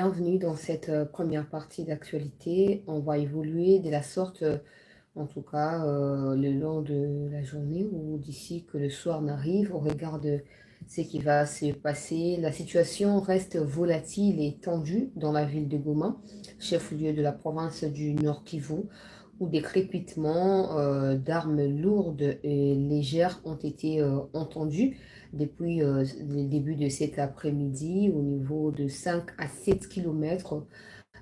Bienvenue dans cette première partie d'actualité. On va évoluer de la sorte, en tout cas, le long de la journée ou d'ici que le soir n'arrive, au regard de ce qui va se passer. La situation reste volatile et tendue dans la ville de Goma, chef-lieu de la province du Nord Kivu, où des crépitements d'armes lourdes et légères ont été entendus depuis le début de cet après-midi au niveau de 5 à 7 kilomètres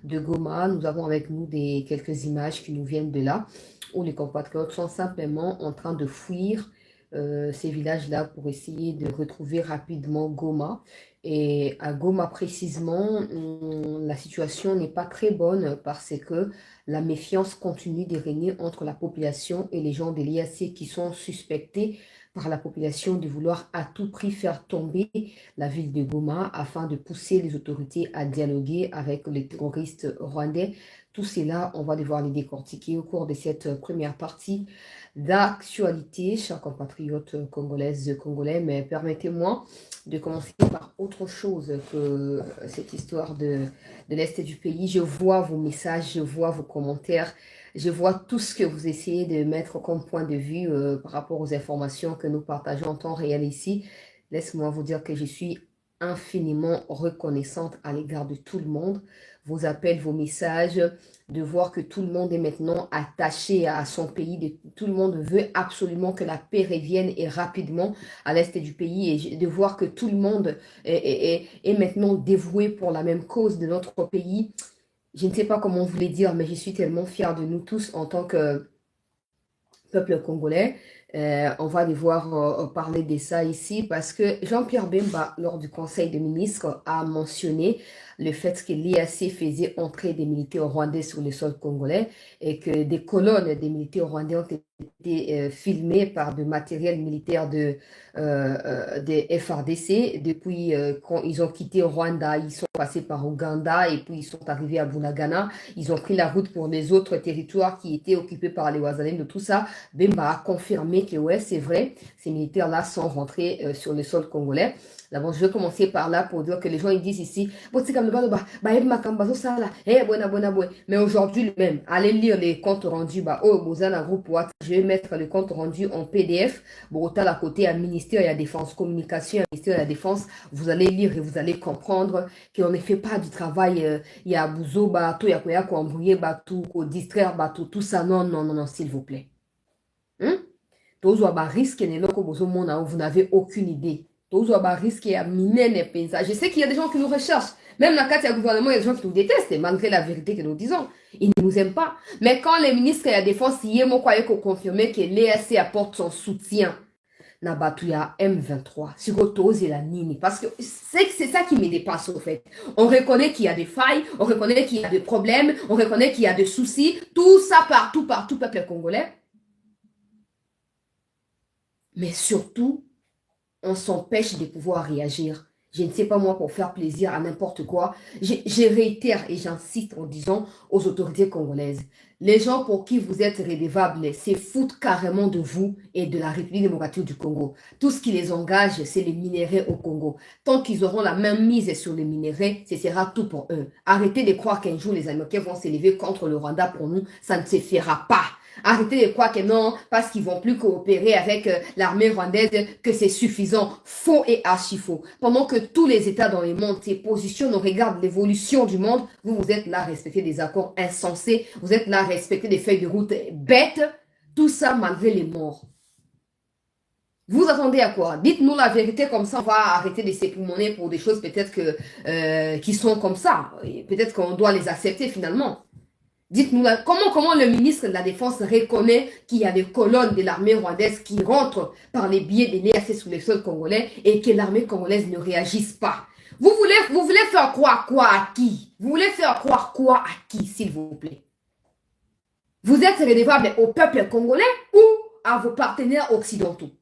de Goma. Nous avons avec nous quelques images qui nous viennent de là, où les compatriotes sont simplement en train de fuir ces villages-là pour essayer de retrouver rapidement Goma. Et à Goma précisément, la situation n'est pas très bonne parce que la méfiance continue de régner entre la population et les gens de l'IAC qui sont suspectés par la population de vouloir à tout prix faire tomber la ville de Goma afin de pousser les autorités à dialoguer avec les terroristes rwandais. Tout cela, on va devoir les décortiquer au cours de cette première partie d'actualité, chers compatriotes congolaises et congolais. Mais permettez-moi de commencer par autre chose que cette histoire de l'Est du pays. Je vois vos messages, je vois vos commentaires. Je vois tout ce que vous essayez de mettre comme point de vue par rapport aux informations que nous partageons en temps réel ici. Laisse-moi vous dire que je suis infiniment reconnaissante à l'égard de tout le monde. Vos appels, vos messages, de voir que tout le monde est maintenant attaché à son pays. Tout le monde veut absolument que la paix revienne et rapidement à l'est du pays. Et de voir que tout le monde est maintenant dévoué pour la même cause de notre pays. Je ne sais pas comment vous les dire, mais je suis tellement fière de nous tous en tant que peuple congolais. On va devoir parler de ça ici parce que Jean-Pierre Bemba, lors du Conseil des ministres, a mentionné le fait que l'IAC faisait entrer des militaires rwandais sur le sol congolais et que des colonnes des militaires rwandais ont été filmées par du matériel militaire des FRDC. Depuis quand ils ont quitté Rwanda, ils sont passés par Ouganda et puis ils sont arrivés à Bunagana. Ils ont pris la route pour les autres territoires qui étaient occupés par les Ouazalènes de tout ça. Bemba a confirmé que ouais, c'est vrai, ces militaires-là sont rentrés sur le sol congolais. D'abord, je vais commencer par là pour dire que les gens ils disent ici, mais aujourd'hui même, allez lire les comptes rendus, groupe WhatsApp, je vais mettre le compte rendu en PDF. Bon, à côté, à ministère de la Défense, communication, à ministère de la Défense, vous allez lire et vous allez comprendre qu'on ne fait pas du travail, il y a Bouzo, il y a Koya, embrouiller, tout, distraire, tout ça. Non, non, non, non, s'il vous plaît. Vous n'avez aucune idée. Je sais qu'il y a des gens qui nous recherchent. Même dans le cadre du gouvernement, il y a des gens qui nous détestent, malgré la vérité que nous disons. Ils ne nous aiment pas. Mais quand les ministres de la Défense, ils croyaient qu'on confirmait que l'ESC apporte son soutien, Nabatuya M23, Sigotose et la Nini. Parce que c'est ça qui me dépasse, au fait. On reconnaît qu'il y a des failles, on reconnaît qu'il y a des problèmes, on reconnaît qu'il y a des soucis. Tout ça partout, peuple congolais. Mais surtout, on s'empêche de pouvoir réagir. Je ne sais pas moi, pour faire plaisir à n'importe quoi. Je réitère et j'incite en disant aux autorités congolaises, les gens pour qui vous êtes redevables, c'est foutent carrément de vous et de la République démocratique du Congo. Tout ce qui les engage, c'est les minéraux au Congo. Tant qu'ils auront la même mise sur les minéraux, ce sera tout pour eux. Arrêtez de croire qu'un jour les Américains vont s'élever contre le Rwanda pour nous, ça ne se fera pas. Arrêtez de croire que non, parce qu'ils vont plus coopérer avec l'armée rwandaise, que c'est suffisant. Faux et archi faux. Pendant que tous les États dans le monde se positionnent au regard de l'évolution du monde, vous êtes là à respecter des accords insensés, vous êtes là à respecter des feuilles de route bêtes, tout ça malgré les morts. Vous attendez à quoi? Dites-nous la vérité, comme ça on va arrêter de s'époumoner pour des choses peut-être qui sont comme ça. Peut-être qu'on doit les accepter finalement. Dites-nous comment le ministre de la Défense reconnaît qu'il y a des colonnes de l'armée rwandaise qui rentrent par les biais de l'EAC sur les sols congolais et que l'armée congolaise ne réagisse pas. Vous voulez faire croire quoi à qui? Vous voulez faire croire quoi à qui, s'il vous plaît? Vous êtes redevable au peuple congolais ou à vos partenaires occidentaux?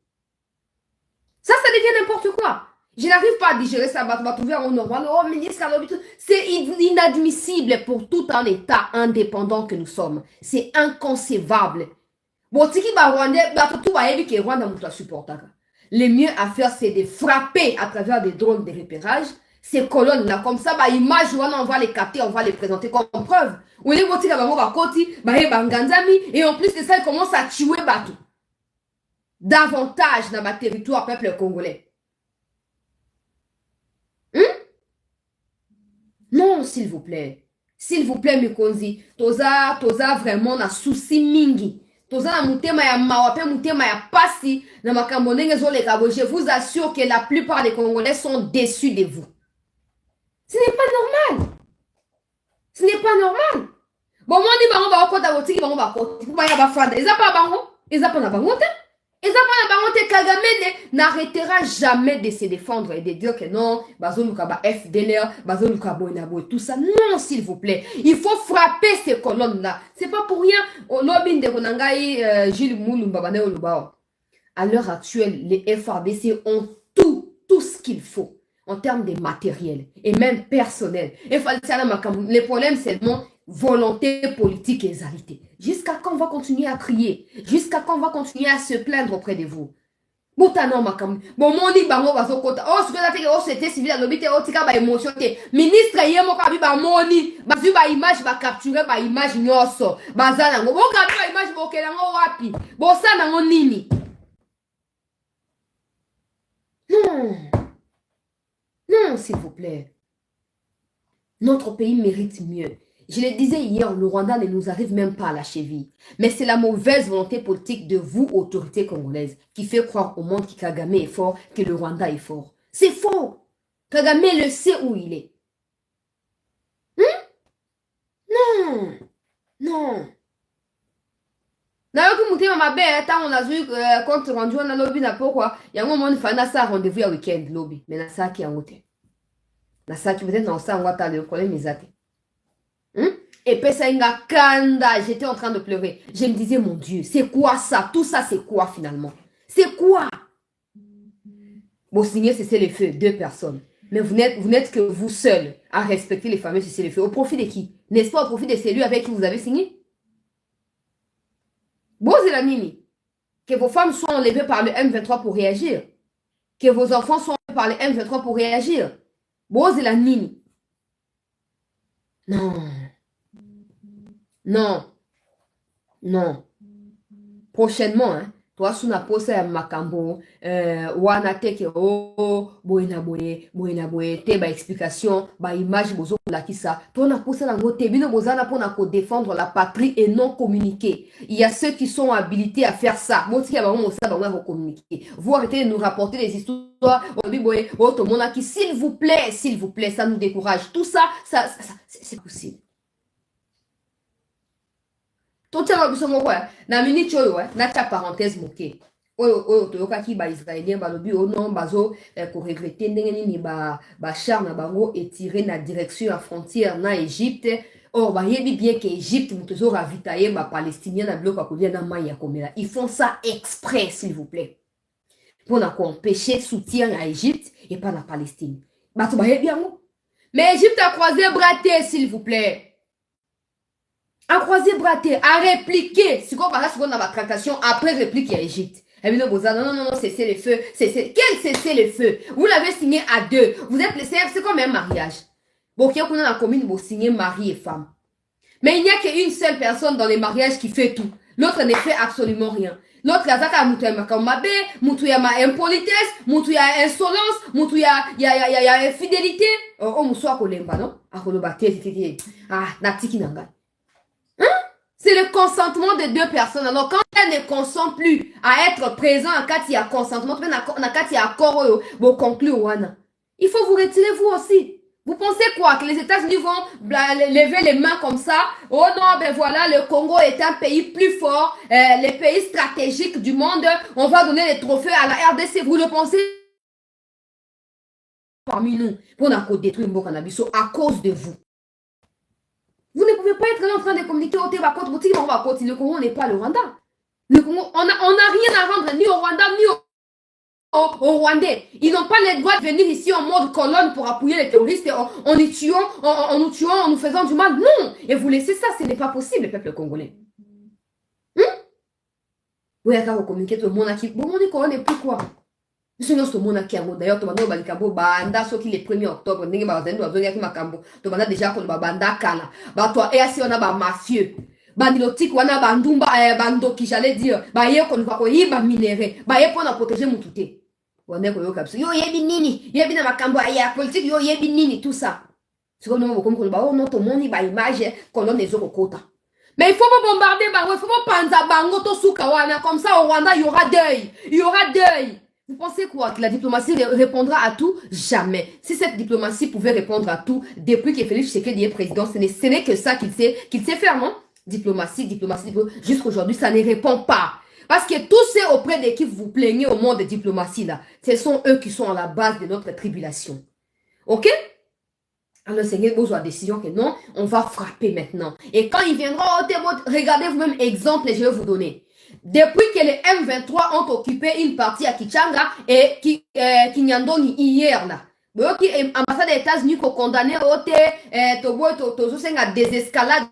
Ça devient n'importe quoi. Je n'arrive pas à digérer ça, trouver en normal. Oh, ministre, c'est inadmissible pour tout un État indépendant que nous sommes. C'est inconcevable. Bon, le mieux à faire, c'est de frapper à travers des drones de repérage. ces colonnes-là, comme ça, bah, image, on va les capter, on va les présenter comme preuve. Ou les votés, et en plus de ça, ils commencent à tuer Batou. Davantage dans ma territoire, peuple congolais. Non, s'il vous plaît. S'il vous plaît, Mikonzi. Toza vraiment na souci mingi. Toza na mutema ya mawape, mutema ya pasi. Na makambonenge zo les gabo. Je vous assure que la plupart des Congolais sont déçus de vous. Ce n'est pas normal. Ce n'est pas normal. Bon, moi, ni bango ba okota botiki bango ba kota. Ba ya ba fanda. Eza pa bango. Eza pa na bango te. Eza pa na bango te. Kagame n'arrêtera jamais de se défendre et de dire que non, bazo luka ba FDLR, bazo luka boinabo et tout ça. Non, s'il vous plaît. Il faut frapper ces colonnes-là. C'est pas pour rien. Lobin de Konangai, Gilles Moulumba, Bane Olubao. À l'heure actuelle, les FRDC ont tout ce qu'il faut en termes de matériel et même personnel. Les problèmes, c'est seulement volonté politique et exalité. Jusqu'à quand on va continuer à crier? Jusqu'à quand on va continuer à se plaindre auprès de vous? Bon, moni bango bazo kota. Oh, c'était civil à l'obité, oh, tika ba émotion te. Ministre yemo kabi ba moni, bazu ba image ba capturer ba image nyoso. Bazana ngo, bo kabi ba image bo kelango wapi. Bo sa nango nini? Non. Non, s'il vous plaît. Notre pays mérite mieux. Je le disais hier, le Rwanda ne nous arrive même pas à la cheville. Mais c'est la mauvaise volonté politique de vous, autorités congolaises, qui fait croire au monde que Kagame est fort, que le Rwanda est fort. C'est faux. Kagame le sait où il est. Non. Non. Nayoki mutema mabe tant on a vu compte rendu on a lobby na pourquoi yango mon fana ça rendez-vous ya week-end lobby mais na ça qui en hôtel. Na ça qui peut-être dans ça on va t'aller le problème ezate. Et puis ça inga kanda, j'étais en train de pleurer. Je me disais mon Dieu, c'est quoi ça? Tout ça c'est quoi finalement? C'est quoi? Bon signer c'est le feu, 2 personnes. Mais vous n'êtes que vous seuls à respecter les fameux c'est le feu. Au profit de qui? N'est-ce pas au profit de celui avec qui vous avez signé? Bosez nini. Que vos femmes soient enlevées par le M23 pour réagir. Que vos enfants soient enlevés par le M23 pour réagir. Bosez nini. Non. Non. Non. Prochainement, hein. Toi, sous la pose à Makambo, wana teke oh, boina boye, te ba explication, ba image bozo la kisa. Toi, na pose la ngote, bino bozana pour na défendre la patrie et non communiquer. Il y a ceux qui sont habilités à faire ça. Moi, si vous communiquer. Vous arrêtez de nous rapporter des histoires, s'il vous plaît, ça nous décourage. Tout ça, c'est possible. Totianga biso moko na minute oyo na ta parenthèse moke oyo toyokaki ba israélien balobi non bazo ko regretter ndenge nini ba char na bango étiré na direction à frontière na Égypte. Or ba yebi bien que Égypte mutozo ravitailler ba palestinien na biloko kolia na mai ya komela. Ils font ça exprès s'il vous plaît. Pour na empêcher soutien à Égypte et pas la Palestine. Bato ba yebi yango. Mais Égypte a croisé bras s'il vous plaît. À croiser braté, à répliquer. Si on va dans la tractation, après réplique à Égypte. Non, cessez le feu. Quel cessez le feu? Vous l'avez signé à 2. Vous êtes laissé, c'est comme un mariage. Bon, qui est dans la commune, vous signez mari et femme. Mais il n'y a qu'une seule personne dans les mariages qui fait tout. L'autre ne fait absolument rien. L'autre, il y a ma impolitesse, il y a insolence, il y a infidélité. Oh, moussoua kolemba, non? Ah, natiki nanga. C'est le consentement de 2 personnes. Alors, quand elle ne consent plus à être présent en cas il y a consentement, en cas il y a accord, vous conclure, il faut vous retirer vous aussi. Vous pensez quoi? Que les États-Unis vont lever les mains comme ça? Oh non, ben voilà, le Congo est un pays plus fort, les pays stratégiques du monde, on va donner les trophées à la RDC. Vous le pensez? Parmi nous, pour nous détruire Mbokanabiso à cause de vous. Vous ne pouvez pas être là en train de communiquer au Tébakot, le Congo n'est pas le Rwanda. Le Congo, on n'a rien à rendre ni au Rwanda ni aux Rwandais. Ils n'ont pas le droit de venir ici en mode colonne pour appuyer les terroristes en nous tuant, en nous faisant du mal. Non. Et vous laissez ça, ce n'est pas possible, le peuple congolais. Oui, quand vous communiquez tout le monde qui. Bon, on dit qu'on n'est plus quoi? Sinon, ce monde qui a d'ailleurs, tu m'as dit banda, ce qui est le 1er octobre, n'est pas makambo. Tu m'as déjà qu'on va banda kala. Bah, toi, et assis, on a mafieux. Bandilotique, on a bandumba, bando qui j'allais dire. Bah, yé, qu'on va y ba minéré. Bah, yé, pour protéger mon touté. On est qu'on y yo, yé, binini, yé, bina makambo, yé, politique, yo, yé, binini, tout ça. C'est comme nous, comme on oh non, ton monde, il va image, qu'on donne les autres quotas. Mais il faut pas bombarder, il faut pas panza bango, to soukawana. Comme ça, au Rwanda, il y aura deuil. Il y aura deuil. Vous pensez quoi? Que la diplomatie répondra à tout? Jamais. Si cette diplomatie pouvait répondre à tout, depuis que Félix Tshisekedi est président, ce n'est que ça qu'il sait faire, non? Diplomatie, diplomatie, diplomatie. Jusqu'aujourd'hui, ça ne répond pas. Parce que tous ceux auprès de qui vous plaignez au monde de diplomatie, là, ce sont eux qui sont à la base de notre tribulation. Ok? Alors, le Seigneur pose la décision que non, on va frapper maintenant. Et quand il viendra, regardez vous-même exemple, je vais vous donner. Depuis que les M23 ont occupé une partie à Kichanga et Kinyandoni hier là. Qui ambassade des États-Unis qui condamné au à désescalade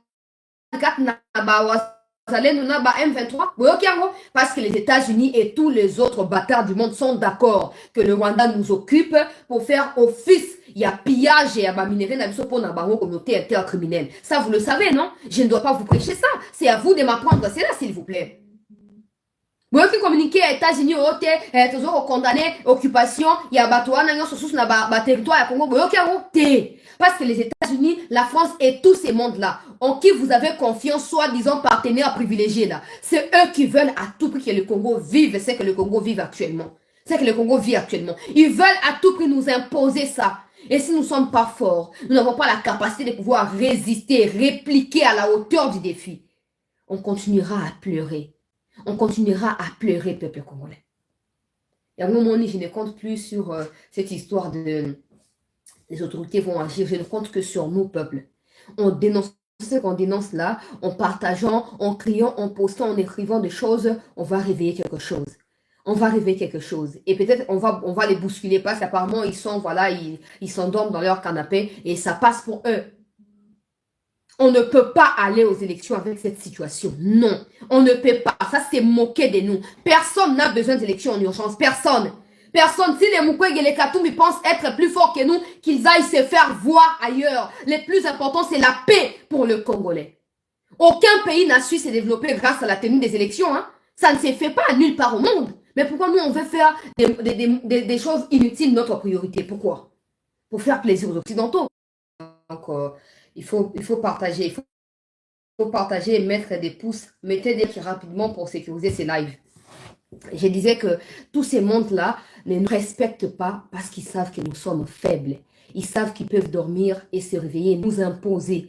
parce que les États-Unis et tous les autres bâtards du monde sont d'accord que le Rwanda nous occupe pour faire office. Il y a pillage et il y a minerai pour la communauté intercriminelle. Ça, vous le savez, non? Je ne dois pas vous prêcher ça. C'est à vous de m'apprendre cela, s'il vous plaît. Vous qui communiquez aux États-Unis, toujours condamné, occupation, il y a batouana, sur le territoire, à Congo, parce que les États-Unis, la France et tous ces mondes-là, en qui vous avez confiance, soi-disant partenaires privilégiés là, c'est eux qui veulent à tout prix que le Congo vive, c'est que le Congo vive actuellement. C'est que le Congo vit actuellement. Ils veulent à tout prix nous imposer ça. Et si nous ne sommes pas forts, nous n'avons pas la capacité de pouvoir résister, répliquer à la hauteur du défi, on continuera à pleurer. On continuera à pleurer, peuple congolais. Et à un moment donné, je ne compte plus sur cette histoire de les autorités vont agir. Je ne compte que sur nous, peuple. On dénonce ce qu'on dénonce là, en partageant, en criant, en postant, en écrivant des choses, on va réveiller quelque chose. On va réveiller quelque chose. Et peut-être on va les bousculer parce qu'apparemment ils sont, voilà, ils s'endorment dans leur canapé et ça passe pour eux. On ne peut pas aller aux élections avec cette situation. Non, on ne peut pas. Ça, c'est moquer de nous. Personne n'a besoin d'élections en urgence. Personne. Personne. Si les Mukwege et les Katumbi pensent être plus forts que nous, qu'ils aillent se faire voir ailleurs. Le plus important, c'est la paix pour le Congolais. Aucun pays n'a su se développer grâce à la tenue des élections. Hein. Ça ne se fait pas nulle part au monde. Mais pourquoi nous, on veut faire des choses inutiles, notre priorité? Pourquoi? Pour faire plaisir aux Occidentaux. Donc, il faut partager. Il faut partager et mettre des pouces. Mettez des likes rapidement pour sécuriser ces lives. Je disais que tous ces mondes-là ne nous respectent pas parce qu'ils savent que nous sommes faibles. Ils savent qu'ils peuvent dormir et se réveiller, nous imposer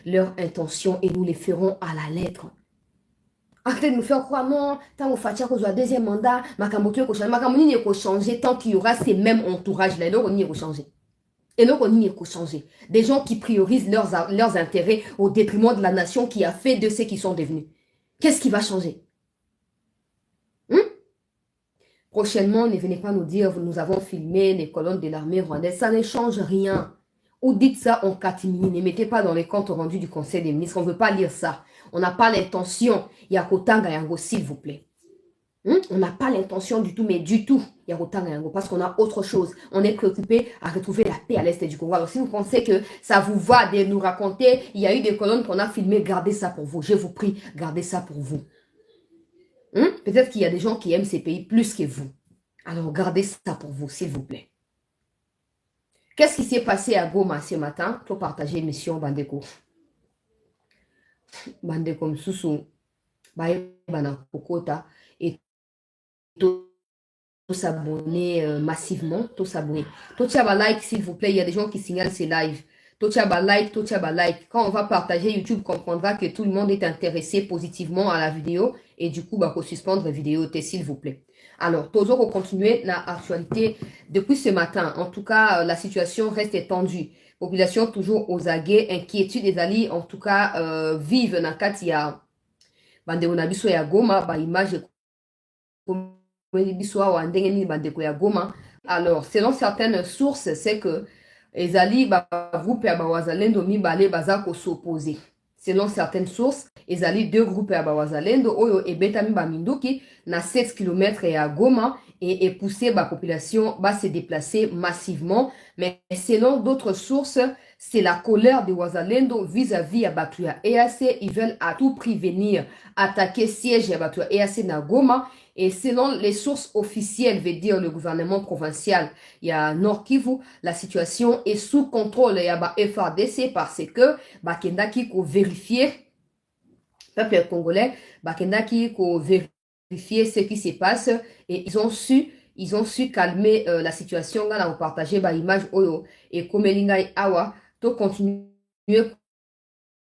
leurs intentions et nous les ferons à la lettre. Arrêtez de nous faire croire, non, tant qu'on fait un deuxième mandat, Makamboki va changer tant qu'il y aura ces mêmes entourages-là. Et donc, on y va changer. Et donc, on y va changer. Des gens qui priorisent leurs intérêts au détriment de la nation qui a fait de ce qu'ils sont devenus. Qu'est-ce qui va changer? Prochainement, ne venez pas nous dire, nous avons filmé les colonnes de l'armée rwandaise. Ça ne change rien. Ou dites ça en catimini. Ne mettez pas dans les comptes rendus du Conseil des ministres. On ne veut pas lire ça. On n'a pas l'intention. Yakotanga Yango, s'il vous plaît. On n'a pas l'intention du tout, mais du tout, Yakotanga Yango, parce qu'on a autre chose. On est préoccupé à retrouver la paix à l'est du Congo. Alors, si vous pensez que ça vous va de nous raconter, il y a eu des colonnes qu'on a filmées, gardez ça pour vous. Je vous prie, gardez ça pour vous. Peut-être qu'il y a des gens qui aiment ces pays plus que vous. Alors, gardez ça pour vous, s'il vous plaît. Qu'est-ce qui s'est passé à Goma ce matin? Pour partager mission Bandeko. Bandeko Msusu, Bana Kokota, et tout s'abonner massivement, tout s'abonner. Tout like, s'il vous plaît, il y a des gens qui signalent ces lives. Tout like. Quand on va partager, YouTube comprendra que tout le monde est intéressé positivement à la vidéo et du coup, faut suspendre la vidéo, s'il vous plaît. Alors, toujours pour continuer l'actualité depuis ce matin. En tout cas, la situation reste tendue. Population toujours aux aguets, inquiétude des alliés, en tout cas, vive dans Katia. Bandeonabiso ya Goma, image alors, selon certaines sources, c'est que les alliés groupe à Bawazalendo mibale bazako s'opposer. Selon certaines sources, les alliés deux groupes à Bawazalendo oyo ebeta miba minduki na 7 km à Goma et pousser la population à se déplacer massivement. Mais selon d'autres sources, c'est la colère des Wazalendo vis-à-vis à Batuya EAC. Ils veulent à tout prix venir attaquer siège à Batuya EAC na Goma. Et selon les sources officielles, veut dire le gouvernement provincial, il y a Nord Kivu, la situation est sous contrôle. Il y a FRDC parce que Bakendaki ko vérifier, peuple congolais, Bakendaki ko vérifier ce qui se passe et ils ont su calmer la situation. On a partagé bah, image oyo et comme Lingai Awa, to continuer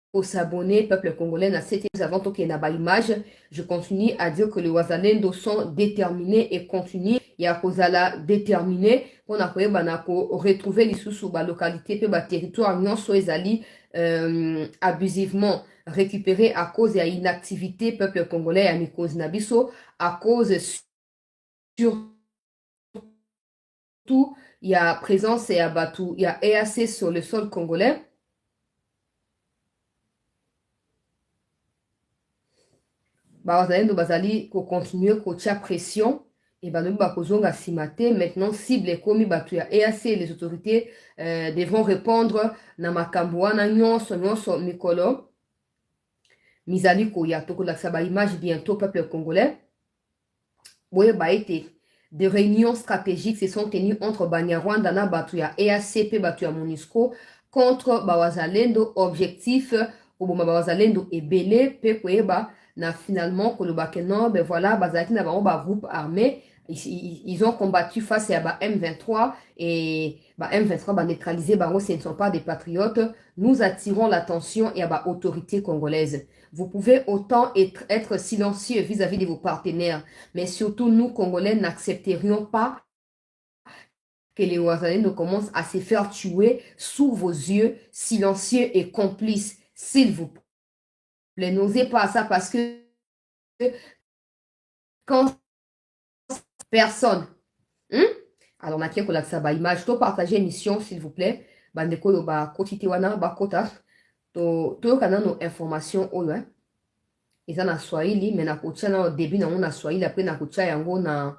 pour s'abonner, peuple congolais, na cette avant to na image, je continue à dire que les Wazalendo sont déterminés et continuent. Il y a Kozala déterminé pour retrouver les sous la localité pe ba territoire nyonso ezali abusivement récupéré à cause de l'inactivité peuple congolais à cause nabiso à cause surtout il y a présence et abattu il y a EAC sur le sol congolais. Bazalendo bazali ko continuer ko tia pression et balobi bakozonga simate maintenant cible komi batu ya EAC les autorités devront répondre na makambo wana nyonso mikolo mizali ko ya tokolakisa ba image bientôt peuple congolais boye ba été des réunions stratégiques se sont tenues entre Banyarwanda na batu ya EAC pe batu ya MONUSCO contre Bawazalendo objectif oboma Bawazalendo ebele pe koyeba na finalement Kolobakeno, ben voilà, bazaki na ba groupe armé, ils ont combattu face à ba M23 et ba M23 ba neutralisé bango, ce ne sont pas des patriotes. Nous attirons l'attention et à ba autorité congolaise. Vous pouvez autant être silencieux vis-à-vis de vos partenaires, mais surtout nous Congolais n'accepterions pas que les Wazalendo commencent à se faire tuer sous vos yeux, silencieux et complices, s'il vous plaît. N'osez pas ça parce que quand personne alors na ko lakisa ba image to partager émission s'il vous plaît bandeko yo ba kotite wana ba kota to kana no information oyo eza na Swahili mais na kotia na début na na Swahili après na kotia yango na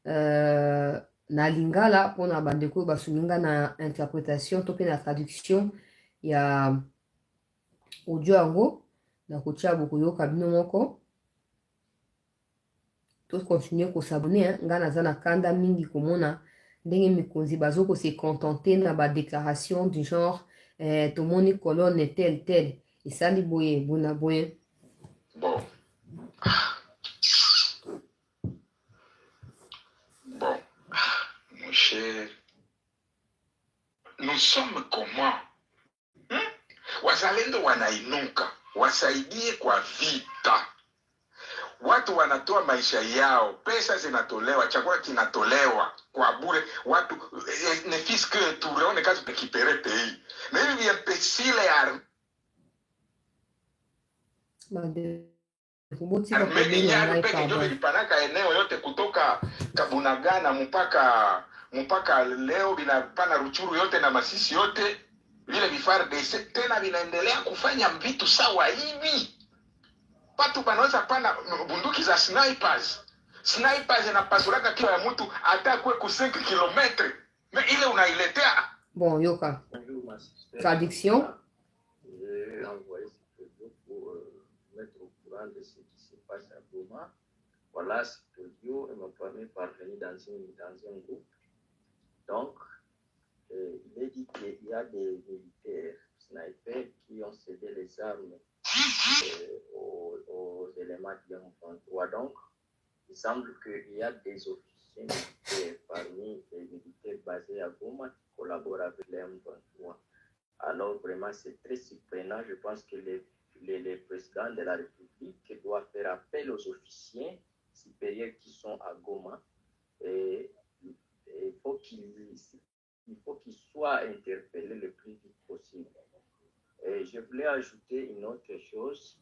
na lingala pona bandeko ba suninga na interprétation to pe na traduction ya audio yango na kotia boko yoka bino moko to continuer ko s'abonner nga naza na kanda mingi komona ndenge mikonzi bazoko se contenter na ba déclaration du genre tomoni colonne tel et ça li boye bona boye bon mon cher, nous sommes comment Wazalendo wanainuka wasaidie kwa vita. Watu wanatoa maisha yao, pesa zinatolewa, chakula kinatolewa kwa bure. Watu ne fils que tuone kazi récupérer pays. Mais il y a imbécile armeniano peke ndio vilipanaka eneo yote kutoka Kabunagana mpaka leo vinapana Ruchuru yote na Masisi yote. Vile FARDC tena vinaendelea kufanya vitu sawa hivi. Watu wanaweza pana bunduki za snipers inapasuraka kiwa ya mtu hata kwe ku 5 km. Mais ile unailetea. Bon, yoka. Traduction. J'ai envoyé ce audio pour mettre au courant de ce qui se passe à Goma. Voilà, cet audio m'a parvenu dans un groupe. Donc, il est dit qu'il y a des militaires snipers qui ont cédé les armes aux éléments de M23. Donc, il semble qu'il y a des officiers militaires parmi les militaires basés à Goma qui collaborent avec les M23. Alors, vraiment, c'est très surprenant. Je pense que les présidents de la République doivent faire appel aux officiers supérieurs qui sont à Goma. Et il faut qu'ils soient interpellés le plus vite possible. Et je voulais ajouter une autre chose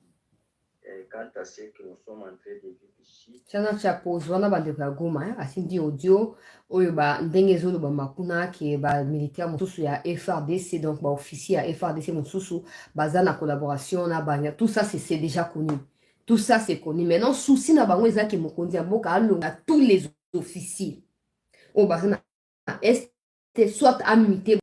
quant à ce que nous sommes en train de vivre ici. Chana cha pozwana bandeko ya Goma asindi audio oyo ba ndenge zolo ba makuna ke ba militaire mosusu ya FRDC donc ba officier ya FRDC mosusu baza na collaboration na banya tout ça c'est déjà connu. Tout ça c'est connu. Maintenant souci na bango ezaki mokonzi ya mboka alonga tous les officiers. Au bassin est soit à muter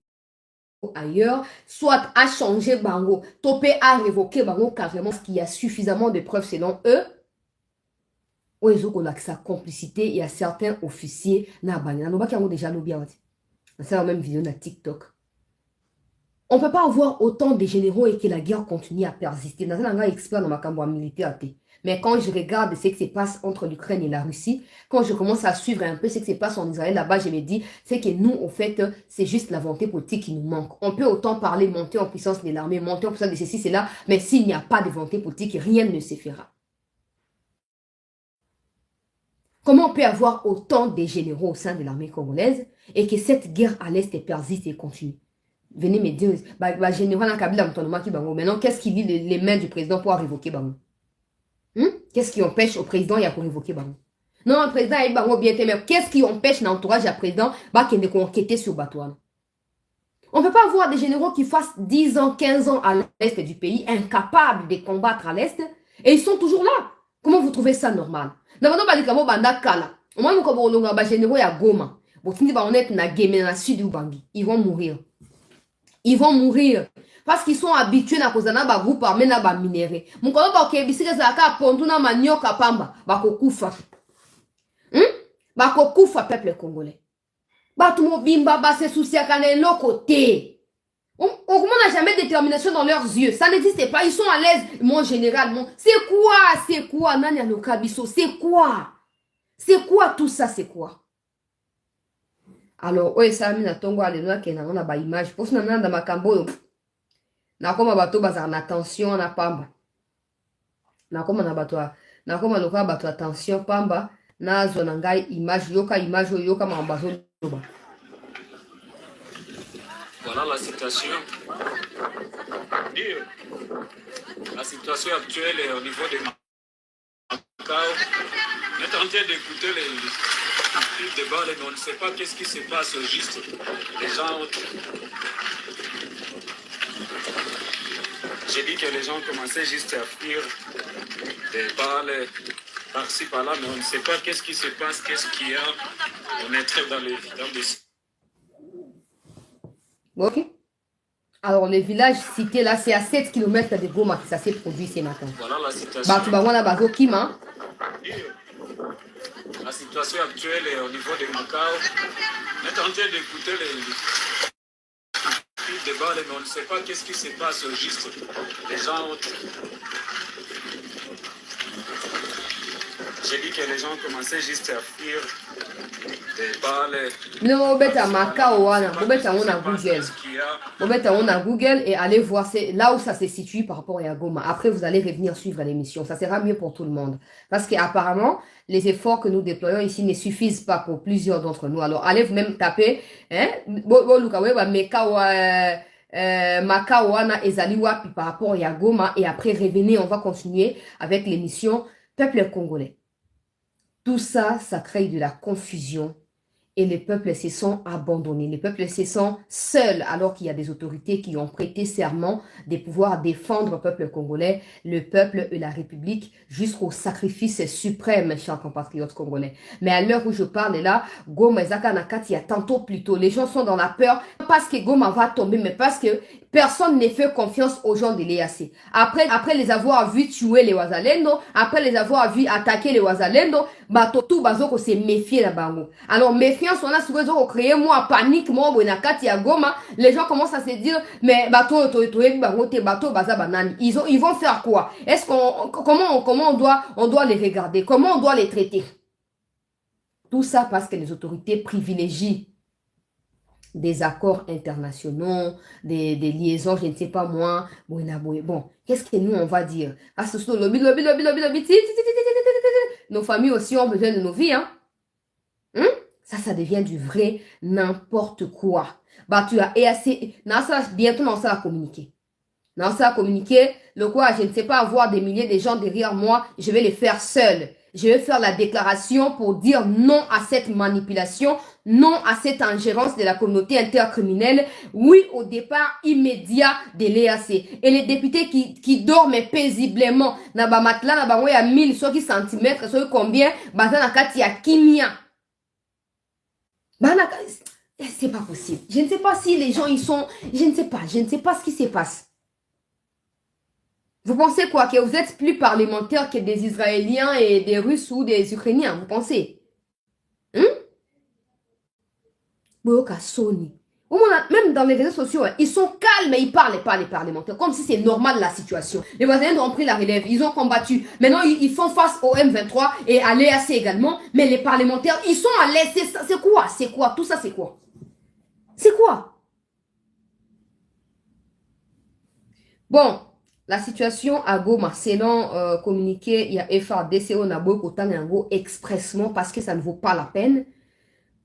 ailleurs, soit à changer bango, topé à révoquer bango carrément, parce qu'il y a suffisamment de preuves selon eux. Ou ils ont sa complicité, il y a certains officiers na banana, qui ont déjà lobby. C'est la même vidéo na TikTok. On ne peut pas avoir autant de généraux et que la guerre continue à persister. Dans un expert dans ma cambo militaire. Mais quand je regarde ce qui se passe entre l'Ukraine et la Russie, quand je commence à suivre un peu ce qui se passe en Israël là-bas, je me dis, c'est que nous, au fait, c'est juste la volonté politique qui nous manque. On peut autant parler, monter en puissance de l'armée, monter en puissance de ceci, cela, mais s'il n'y a pas de volonté politique, rien ne se fera. Comment on peut avoir autant de généraux au sein de l'armée congolaise et que cette guerre à l'Est persiste et continue? Venez me dire, général Kabila maintenant, qu'est-ce qui lie les mains du président pour révoquer Bango? Qu'est-ce qui empêche au président pour révoquer Bango? Non, le président est Bango bien mais qu'est-ce qui empêche l'entourage du président de enquêter sur Batouane? On ne peut pas avoir des généraux qui fassent 10 ans, 15 ans à l'Est du pays, incapables de combattre à l'Est, et ils sont toujours là. Comment vous trouvez ça normal? Ils vont mourir. Ils vont mourir. Parce qu'ils sont habitués à kozana ba groupe armé na ba minéré. Mukolo ba kebisika za ka pondu na manioka pamba ba kokufa. Ba kokufa peuple congolais. Ba tout mobimba ba se soucia kana loko te. On n'a jamais de détermination dans leurs yeux. Ça n'existe pas. Ils sont à l'aise. Mon général, c'est quoi Nani Anokabiso, c'est quoi? C'est quoi tout ça, c'est quoi? Alors, oui, ça m'a tongo alléluia que na on a ba image. Pour ça na dans ma cambo. Na koma bato bazar na tension na pamba. Na koma na bato na koma loka bato attention pamba na zona ngai image yoka mambazo loba. Voilà la situation. La situation actuelle au niveau de Macao. On est en train d'écouter les débats, mais on ne sait pas qu'est-ce qui se passe juste. Les gens. J'ai dit que les gens commençaient juste à fuir des balles par-ci par-là, mais on ne sait pas qu'est-ce qui se passe, qu'est-ce qu'il y a. On est très dans les. Ok. Alors, le village cité là, c'est à 7 km de Goma que ça s'est produit ce matin. Voilà la situation. La situation actuelle au niveau de Macao. On est en train d'écouter les débats, mais on ne sait pas qu'est-ce qui se passe juste. Les gens. J'ai dit que les gens commençaient juste à fuir des balles. Non, on à Macao, on a Google et allez voir là où ça se situe par rapport à Goma. Après, vous allez revenir suivre l'émission. Ça sera mieux pour tout le monde. Parce qu'apparemment, les efforts que nous déployons ici ne suffisent pas pour plusieurs d'entre nous. Alors, allez vous-même taper, Makawana Ezaliwa par rapport à Goma. Et après, revenez, on va continuer avec l'émission Peuple congolais. Tout ça, ça crée de la confusion et les peuples se sont abandonnés. Les peuples se sont seuls alors qu'il y a des autorités qui ont prêté serment de pouvoir défendre le peuple congolais, le peuple et la République jusqu'au sacrifice suprême, chers compatriotes congolais. Mais à l'heure où je parle là, Goma et Zaka Nakati, il y a tantôt plus tôt, les gens sont dans la peur, pas parce que Goma va tomber, mais parce que personne ne fait confiance aux gens de l'EAC. Après les avoir vus tuer les Wazalendo, après les avoir vus attaquer les Wazalendo, tout bazoko se méfier la bango. Alors méfiance, on a souvent créé moi panique, moi bonakati à Goma, les gens commencent à se dire mais ils vont faire quoi? Est-ce comment on doit les regarder? Comment on doit les traiter? Tout ça parce que les autorités privilégient des accords internationaux, des liaisons, je ne sais pas moi. Bon, qu'est-ce que nous on va dire? Nos familles aussi ont besoin de nos vies, hein? Ça devient du vrai n'importe quoi. Tu as assez, bientôt on va communiquer. On va communiquer, le quoi, je ne sais pas avoir des milliers de gens derrière moi, je vais les faire seul. Je vais faire la déclaration pour dire non à cette manipulation, non à cette ingérence de la communauté intercriminelle, oui au départ immédiat de l'EAC. Et les députés qui dorment paisiblement, na ba matla na ba ya 1000 cm, soit combien, bazana kati ya kimia. C'est pas possible. Je ne sais pas si les gens, ils sont... Je ne sais pas ce qui se passe. Vous pensez quoi? Que vous êtes plus parlementaire que des Israéliens et des Russes ou des Ukrainiens? Vous pensez? Sony. Même dans les réseaux sociaux, ils sont calmes et ils parlent pas les parlementaires. Comme si c'est normal la situation. Les voisins ont pris la relève, ils ont combattu. Maintenant, ils font face au M23 et à l'EAC également. Mais les parlementaires, ils sont à l'aise. C'est quoi? C'est quoi? Tout ça, c'est quoi? C'est quoi? Bon, la situation à Goma, selon communiqué, il y a FARDC au Nabo Kotangango expressement parce que ça ne vaut pas la peine.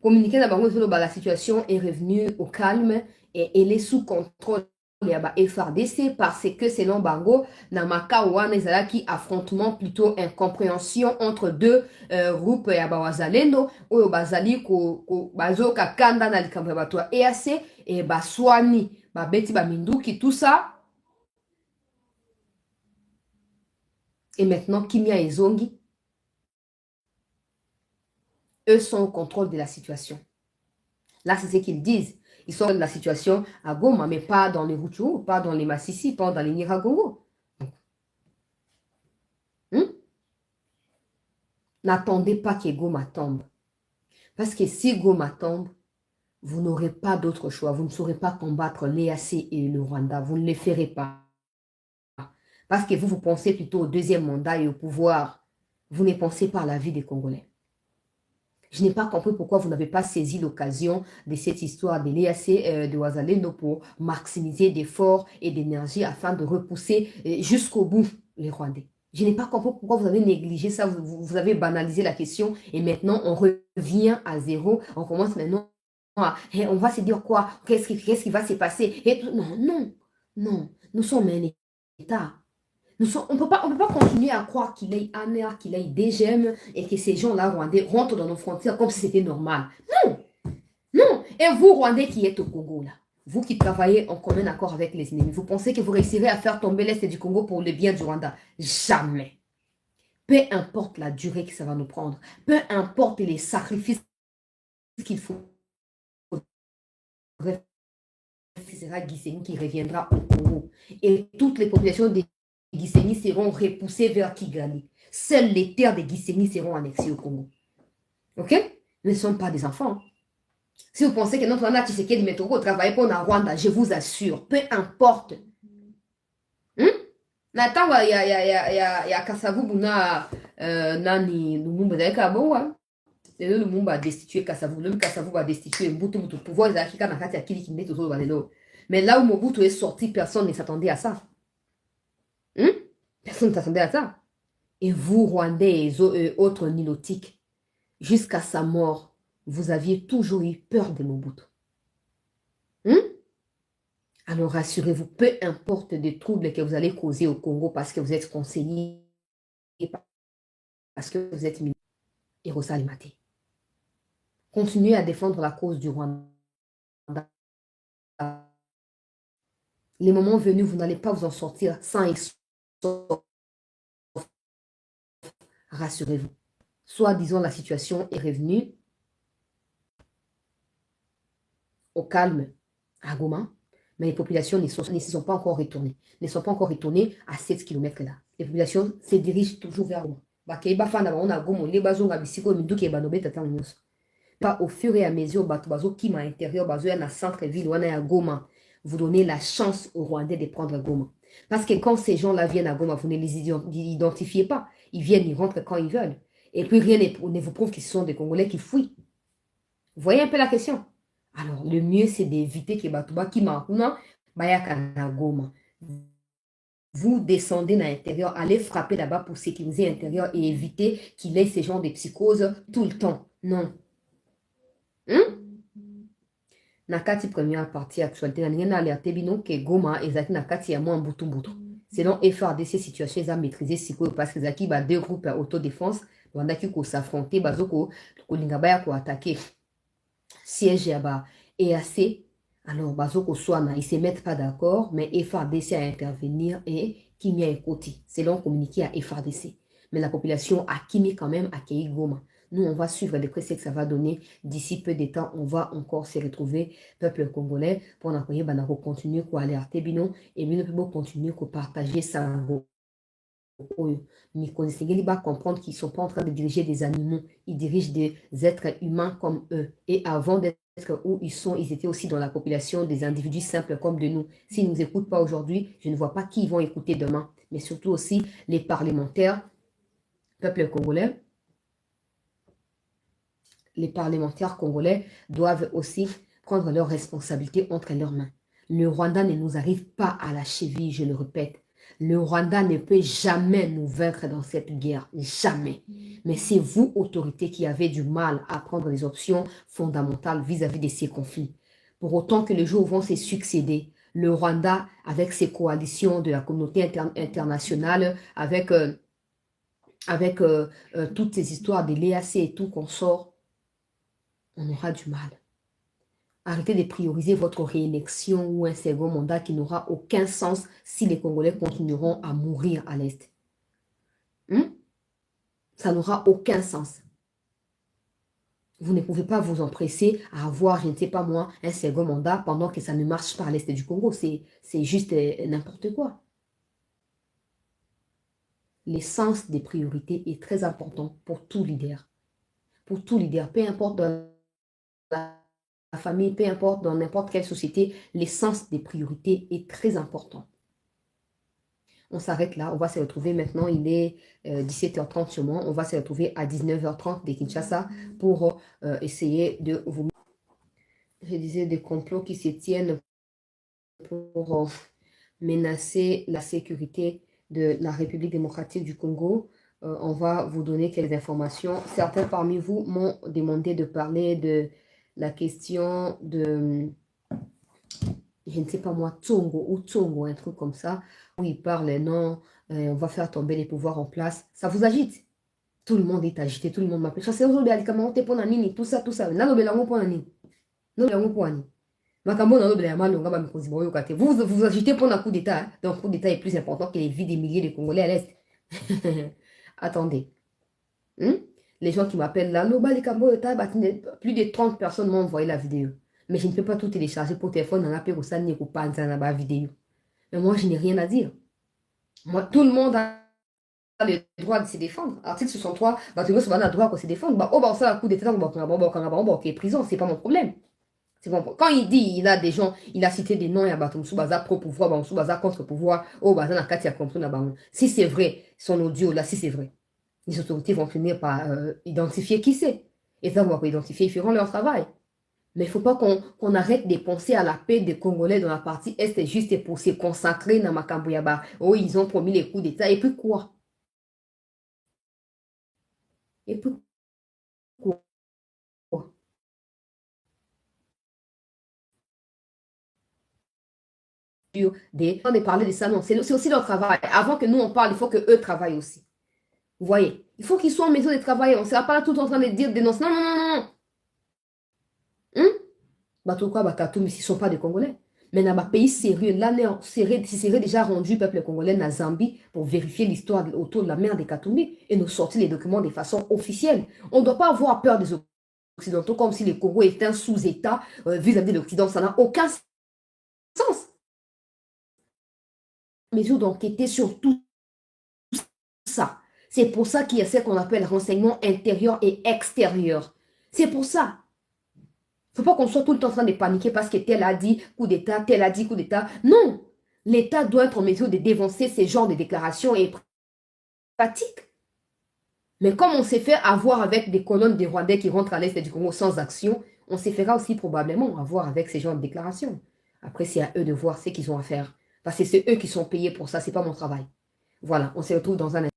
Communiqué la situation est revenue au calme et elle est sous contrôle de FARDC parce que selon Bango, Namaka Wana Zalaki affrontement plutôt incompréhension entre deux groupes ya Bawazalendo ou Bazali ko Bazoka Kanda na likambabatwa EAC et Baswani Babeti Baminduki tout ça. Et maintenant Kimia et Zongi, eux sont au contrôle de la situation. Là, c'est ce qu'ils disent. Ils sont dans la situation à Goma, mais pas dans les Rutshuru, pas dans les Massissi, pas dans les Niragongo. N'attendez pas que Goma tombe. Parce que si Goma tombe, vous n'aurez pas d'autre choix. Vous ne saurez pas combattre l'EAC et le Rwanda. Vous ne les ferez pas. Parce que vous pensez plutôt au deuxième mandat et au pouvoir. Vous ne pensez pas à la vie des Congolais. Je n'ai pas compris pourquoi vous n'avez pas saisi l'occasion de cette histoire de l'EAC de Ouazalendo pour maximiser d'efforts et d'énergie afin de repousser jusqu'au bout les Rwandais. Je n'ai pas compris pourquoi vous avez négligé ça, vous avez banalisé la question et maintenant on revient à zéro. On commence maintenant à, on va se dire quoi? Qu'est-ce qui va se passer? Et non, nous sommes un État. On ne peut pas continuer à croire qu'il est amer, qu'il est DGM et que ces gens-là, Rwandais, rentrent dans nos frontières comme si c'était normal. Non. Et vous, Rwandais qui êtes au Congo, là, vous qui travaillez en commun accord avec les ennemis, vous pensez que vous réussirez à faire tomber l'Est du Congo pour le bien du Rwanda? Jamais. Peu importe la durée que ça va nous prendre, peu importe les sacrifices qu'il faut, ce sera Gisenyi qui reviendra au Congo. Et toutes les populations des Gisenyi seront repoussés vers Kigali. Seules les terres des Gisenyi seront annexées au Congo. Ok? Nous ne sommes pas des enfants. Si vous pensez que notre Rwanda Tshisekedi Metoko travaille pour la Rwanda, je vous assure, peu importe. Nathan, il y a Kasavu Buna Nani Lumumba Zaika Bowa. C'est le Lumumba a destitué Kasavu. Le Kasavu va destituer Mbutu Mbutu. Pouvoir de Afrika Nakati Akili qui n'est toujours Valeno. Mais là où Mobutu est sorti, personne ne s'attendait à ça. Personne ne s'attendait à ça. Et vous, Rwandais et autres nilotiques, jusqu'à sa mort, vous aviez toujours eu peur de Mobutu. Alors rassurez-vous, peu importe des troubles que vous allez causer au Congo parce que vous êtes conseiller, parce que vous êtes ministre, et Rosalimate. Continuez à défendre la cause du Rwanda. Les moments venus, vous n'allez pas vous en sortir sans exorcisme. Rassurez-vous. Soit, disons, la situation est revenue au calme à Goma, mais les populations ne sont pas encore retournées. Ne sont pas encore retournées à 7 km là. Les populations se dirigent toujours vers Goma. Pas au fur et à mesure, qui m'a intérieur, dans centre-ville, à Goma. Vous donnez la chance aux Rwandais de prendre Goma. Parce que quand ces gens-là viennent à Goma, vous ne les identifiez pas. Ils viennent, ils rentrent quand ils veulent. Et puis rien ne vous prouve que ce sont des Congolais qui fuient. Vous voyez un peu la question? Alors, le mieux, c'est d'éviter que Batouba qui m'ahouna, Bayaka na Goma. Vous descendez dans l'intérieur, allez frapper là-bas pour sécuriser l'intérieur et éviter qu'il ait ces genres de psychose tout le temps. Non. Nakati première partie actualité, n'a alerté bino que Goma et Zaki Nakati a moins boutou. Selon FARDC, situation est à maîtriser parce que Zaki a deux groupes autodéfense, Rwanda qui s'affronter, Bazoko, Kolingabaya ko attaquer. Siège et EAC, alors Bazoko Swana, ils ne se mettent pas d'accord, mais FARDC à intervenir et Kimia Ekoti, selon communiqué à FARDC. Mais la population a Kimi quand même accueilli Goma. Nous, on va suivre de près ce que ça va donner. D'ici peu de temps, on va encore se retrouver, peuple congolais, pour continuer à alerter Bino, et Bino peut continuer à partager ça. Mais il va comprendre qu'ils ne sont pas en train de diriger des animaux, ils dirigent des êtres humains comme eux. Et avant d'être où ils sont, ils étaient aussi dans la population des individus simples comme de nous. S'ils ne nous écoutent pas aujourd'hui, je ne vois pas qui ils vont écouter demain. Mais surtout aussi les parlementaires, peuple congolais, les parlementaires congolais doivent aussi prendre leurs responsabilités entre leurs mains. Le Rwanda ne nous arrive pas à la cheville, je le répète. Le Rwanda ne peut jamais nous vaincre dans cette guerre, jamais. Mais c'est vous, autorités, qui avez du mal à prendre des options fondamentales vis-à-vis de ces conflits. Pour autant que les jours vont se succéder, le Rwanda, avec ses coalitions de la communauté internationale, avec toutes ces histoires de l'EAC et tout qu'on sort, on aura du mal. Arrêtez de prioriser votre réélection ou un second mandat qui n'aura aucun sens si les Congolais continueront à mourir à l'Est. Ça n'aura aucun sens. Vous ne pouvez pas vous empresser à avoir, je ne sais pas moi, un second mandat pendant que ça ne marche pas à l'Est du Congo. C'est juste n'importe quoi. L'essence des priorités est très important pour tout leader. Pour tout leader, peu importe dans la famille, peu importe dans n'importe quelle société, l'essence des priorités est très important. On s'arrête là, on va se retrouver maintenant, il est 17h30 sur moi, on va se retrouver à 19h30 de Kinshasa pour essayer de vous... Je disais des complots qui se tiennent pour menacer la sécurité de la République démocratique du Congo. On va vous donner quelques informations. Certains parmi vous m'ont demandé de parler de la question de, je ne sais pas moi, Tsongo, un truc comme ça, où il parle, non, on va faire tomber les pouvoirs en place. Ça vous agite? Tout le monde est agité, tout le monde m'appelle. Tout ça. Vous vous agitez pour un coup d'État. Donc, coup d'État est plus important que les vies des milliers de Congolais à l'Est. Attendez. Les gens qui m'appellent là, plus de 30 personnes m'ont envoyé la vidéo. Mais je ne peux pas tout télécharger pour téléphone dans la vidéo. Mais moi, je n'ai rien à dire. Moi, tout le monde a le droit de se défendre. Article 63, tout le monde a le droit de se défendre. Ça a coup d'État, prison, c'est pas mon problème. Bon. Quand il dit, il a des gens, il a cité des noms, il y a pro-pouvoir, contre-pouvoir, si c'est vrai, son audio là, si c'est vrai, les autorités vont finir par identifier qui c'est. Et ça, on va identifier, ils feront leur travail. Mais il ne faut pas qu'on arrête de penser à la paix des Congolais dans la partie Est juste pour se consacrer dans Makambuyaba. Oh, ils ont promis les coups d'État. Et puis quoi? Et puis quoi? De parler de ça, non, c'est aussi leur travail. Avant que nous on parle, il faut qu'eux travaillent aussi. Vous voyez, il faut qu'ils soient en mesure de travailler. On ne sera pas tout en train de dire dénonce. Non, non, non, non. Mais s'ils ne sont pas des Congolais. Mais dans un pays sérieux, l'année serait déjà rendu peuple congolais dans Zambie pour vérifier l'histoire autour de la mer des Katumbi et nous sortir les documents de façon officielle. On ne doit pas avoir peur des Occidentaux comme si le Congo était un sous-État vis-à-vis de l'Occident. Ça n'a aucun sens. Mesure d'enquêter sur tout ça. C'est pour ça qu'il y a ce qu'on appelle renseignement intérieur et extérieur. C'est pour ça. Il ne faut pas qu'on soit tout le temps en train de paniquer parce que tel a dit coup d'État, tel a dit coup d'État. Non. L'État doit être en mesure de dévancer ces genres de déclarations et pratiques. Mais comme on s'est fait avoir avec des colonnes des Rwandais qui rentrent à l'Est du Congo sans action, on s'est fera aussi probablement avoir avec ces genres de déclarations. Après, c'est à eux de voir ce qu'ils ont à faire. Parce que c'est eux qui sont payés pour ça, ce n'est pas mon travail. Voilà, on se retrouve dans un